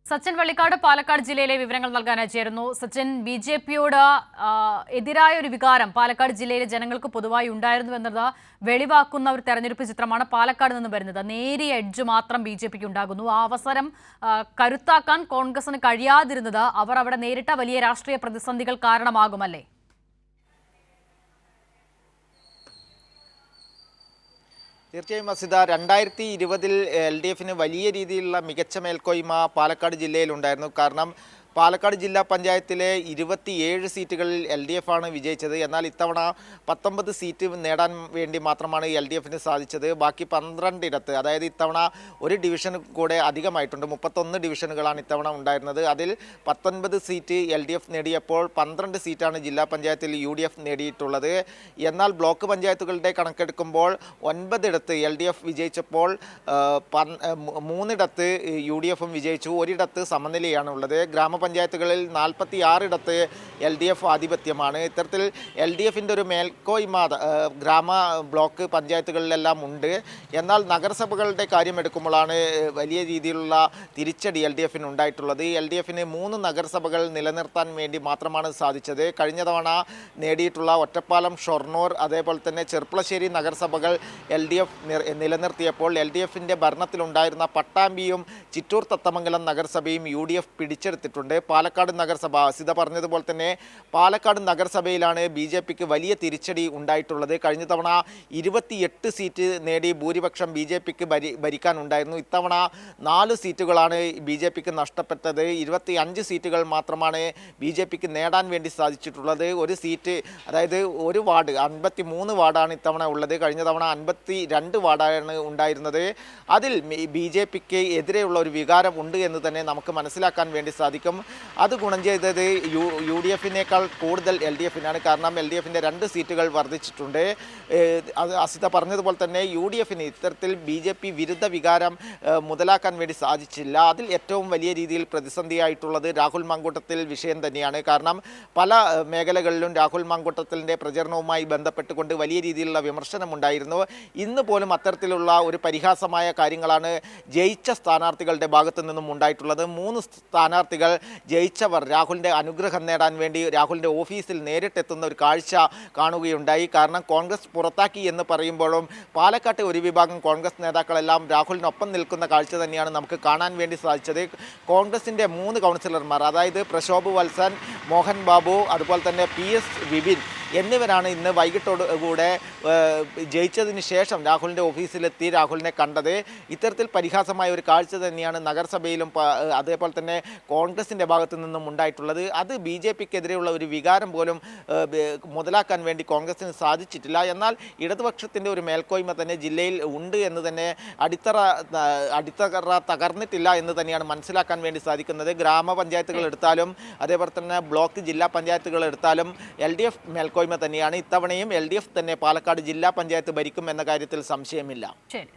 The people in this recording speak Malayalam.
സച്ചിൻ വള്ളിക്കാട് പാലക്കാട് ജില്ലയിലെ വിവരങ്ങൾ നൽകാനായി ചേരുന്നു. സച്ചിൻ, ബി.ജെ.പിയോട് എതിരായ ഒരു വികാരം പാലക്കാട് ജില്ലയിലെ ജനങ്ങൾക്ക് പൊതുവായി ഉണ്ടായിരുന്നു എന്നത് വെളിവാക്കുന്ന ഒരു തെരഞ്ഞെടുപ്പ് ചിത്രമാണ് പാലക്കാട് നിന്ന് വരുന്നത്. നേരിയ എഡ്ജ് മാത്രം ബി.ജെ.പിക്ക് ഉണ്ടാകുന്നു. ആ അവസരം കരുത്താക്കാൻ കോൺഗ്രസിന് കഴിയാതിരുന്നത് അവർ അവിടെ നേരിട്ട വലിയ രാഷ്ട്രീയ പ്രതിസന്ധികൾ കാരണമാകുമല്ലേ? തീർച്ചയായും അസിത, 2020 LDFന് വലിയ രീതിയിലുള്ള മികച്ച മേൽക്കോയ്മ പാലക്കാട് ജില്ലയിലുണ്ടായിരുന്നു. കാരണം പാലക്കാട് ജില്ലാ പഞ്ചായത്തിലെ 27 സീറ്റുകളിൽ LDF ആണ് വിജയിച്ചത്. എന്നാൽ ഇത്തവണ 19 സീറ്റ് നേടാൻ വേണ്ടി മാത്രമാണ് LDFന് സാധിച്ചത്. ബാക്കി 12 ഇടത്ത്, അതായത് ഇത്തവണ ഒരു ഡിവിഷൻ കൂടെ അധികമായിട്ടുണ്ട്. 31 ഡിവിഷനുകളാണ് ഇത്തവണ ഉണ്ടായിരുന്നത്. അതിൽ 19 സീറ്റ് LDF നേടിയപ്പോൾ 12 സീറ്റാണ് ജില്ലാ പഞ്ചായത്തിൽ UDF നേടിയിട്ടുള്ളത്. എന്നാൽ ബ്ലോക്ക് പഞ്ചായത്തുകളുടെ കണക്കെടുക്കുമ്പോൾ 9 ഇടത്ത് LDF വിജയിച്ചപ്പോൾ 3 UDFും വിജയിച്ചു. ഒരിടത്ത് സമനിലയാണുള്ളത്. ഗ്രാമപഞ്ചായത്തുകളിൽ 46 ഇടത്ത് LDF ആധിപത്യമാണ്. ഇത്തരത്തിൽ LDFിൻ്റെ ഒരു മേൽക്കോയ്മ ഗ്രാമ ബ്ലോക്ക് പഞ്ചായത്തുകളിലെല്ലാം ഉണ്ട്. എന്നാൽ നഗരസഭകളുടെ കാര്യം എടുക്കുമ്പോഴാണ് വലിയ രീതിയിലുള്ള തിരിച്ചടി LDFന് ഉണ്ടായിട്ടുള്ളത്. LDFന് 3 നഗരസഭകൾ നിലനിർത്താൻ വേണ്ടി മാത്രമാണ് സാധിച്ചത്. കഴിഞ്ഞ തവണ നേടിയിട്ടുള്ള ഒറ്റപ്പാലം, ഷൊർണൂർ, അതേപോലെ തന്നെ ചെർപ്പളശ്ശേരി നഗരസഭകൾ LDF നിലനിർത്തിയപ്പോൾ LDFിൻ്റെ ഭരണത്തിലുണ്ടായിരുന്ന പട്ടാമ്പിയും ചിറ്റൂർ തത്തമംഗലം നഗരസഭയും UDF പിടിച്ചെടുത്തിട്ടുണ്ട്. പാലക്കാട് നഗരസഭ, അസിത പറഞ്ഞതുപോലെ തന്നെ പാലക്കാട് നഗരസഭയിലാണ് BJPക്ക് വലിയ തിരിച്ചടി ഉണ്ടായിട്ടുള്ളത്. കഴിഞ്ഞ തവണ 28 സീറ്റ് നേടി ഭൂരിപക്ഷം BJPക്ക് ഭരിക്കാനുണ്ടായിരുന്നു. ഇത്തവണ 4 സീറ്റുകളാണ് BJPക്ക് നഷ്ടപ്പെട്ടത്. 25 സീറ്റുകൾ മാത്രമാണ് BJPക്ക് നേടാൻ വേണ്ടി സാധിച്ചിട്ടുള്ളത്. ഒരു സീറ്റ്, അതായത് ഒരു വാർഡ്, 53 വാർഡാണ് ഇത്തവണ ഉള്ളത്. കഴിഞ്ഞ തവണ 52 വാർഡാണ് ഉണ്ടായിരുന്നത്. അതിൽ BJPക്ക് എതിരെയുള്ള ഒരു വികാരം ഉണ്ട് എന്ന് തന്നെ നമുക്ക് മനസ്സിലാക്കാൻ വേണ്ടി സാധിക്കും. അത് ഗുണം ചെയ്തത് UDFിനേക്കാൾ കൂടുതൽ LDFിനാണ്. കാരണം LDFിൻ്റെ 2 സീറ്റുകൾ വർദ്ധിച്ചിട്ടുണ്ട്. അത് അസിത പറഞ്ഞതുപോലെ തന്നെ UDFിന് ഇത്തരത്തിൽ BJP വിരുദ്ധ വികാരം മുതലാക്കാൻ വേണ്ടി സാധിച്ചില്ല. അതിൽ ഏറ്റവും വലിയ രീതിയിൽ പ്രതിസന്ധിയായിട്ടുള്ളത് രാഹുൽ മാങ്കൂട്ടത്തിൽ വിഷയം തന്നെയാണ്. കാരണം പല മേഖലകളിലും രാഹുൽ മാങ്കൂട്ടത്തിൻ്റെ പ്രചരണവുമായി ബന്ധപ്പെട്ടുകൊണ്ട് വലിയ രീതിയിലുള്ള വിമർശനമുണ്ടായിരുന്നു. ഇന്ന് പോലും അത്തരത്തിലുള്ള ഒരു പരിഹാസമായ കാര്യങ്ങളാണ് ജയിച്ച സ്ഥാനാർത്ഥികളുടെ ഭാഗത്തു നിന്നും ഉണ്ടായിട്ടുള്ളത്. 3 സ്ഥാനാർത്ഥികൾ ജയിച്ചവർ രാഹുലിൻ്റെ അനുഗ്രഹം നേടാൻ വേണ്ടി രാഹുലിൻ്റെ ഓഫീസിൽ നേരിട്ടെത്തുന്ന ഒരു കാഴ്ച കാണുകയുണ്ടായി. കാരണം കോൺഗ്രസ് പുറത്താക്കി എന്ന് പറയുമ്പോഴും പാലക്കാട്ടെ ഒരു വിഭാഗം കോൺഗ്രസ് നേതാക്കളെല്ലാം രാഹുലിനൊപ്പം നിൽക്കുന്ന കാഴ്ച തന്നെയാണ് നമുക്ക് കാണാൻ വേണ്ടി സാധിച്ചത്. കോൺഗ്രസിൻ്റെ 3 കൗൺസിലർമാർ, അതായത് പ്രശോഭ് വത്സൻ, മോഹൻ ബാബു, അതുപോലെ തന്നെ PS വിപിൻ എന്നിവരാണ് ഇന്ന് വൈകിട്ടോടുകൂടെ ജയിച്ചതിന് ശേഷം രാഹുലിൻ്റെ ഓഫീസിലെത്തി രാഹുലിനെ കണ്ടത്. ഇത്തരത്തിൽ പരിഹാസമായ ഒരു കാഴ്ച തന്നെയാണ് നഗരസഭയിലും അതേപോലെ തന്നെ കോൺഗ്രസിൻ്റെ ഭാഗത്തു നിന്നും ഉണ്ടായിട്ടുള്ളത്. അത് BJPക്കെതിരെയുള്ള ഒരു വികാരം പോലും മുതലാക്കാൻ വേണ്ടി കോൺഗ്രസിന് സാധിച്ചിട്ടില്ല. എന്നാൽ ഇടതുപക്ഷത്തിൻ്റെ ഒരു മേൽക്കോയ്മ തന്നെ ജില്ലയിൽ ഉണ്ട് എന്ന് തന്നെ അടിത്തറ തകർന്നിട്ടില്ല എന്ന് തന്നെയാണ് മനസ്സിലാക്കാൻ വേണ്ടി സാധിക്കുന്നത്. ഗ്രാമപഞ്ചായത്തുകൾ എടുത്താലും അതേപോലെ തന്നെ ബ്ലോക്ക് ജില്ലാ പഞ്ചായത്തുകൾ എടുത്താലും LDF മേൽക്കോയ്മ തന്നെയാണ്. ഇത്തവണയും LDF തന്നെ പാലക്കാട് ജില്ലാ പഞ്ചായത്ത് ഭരിക്കും എന്ന കാര്യത്തിൽ സംശയമില്ല.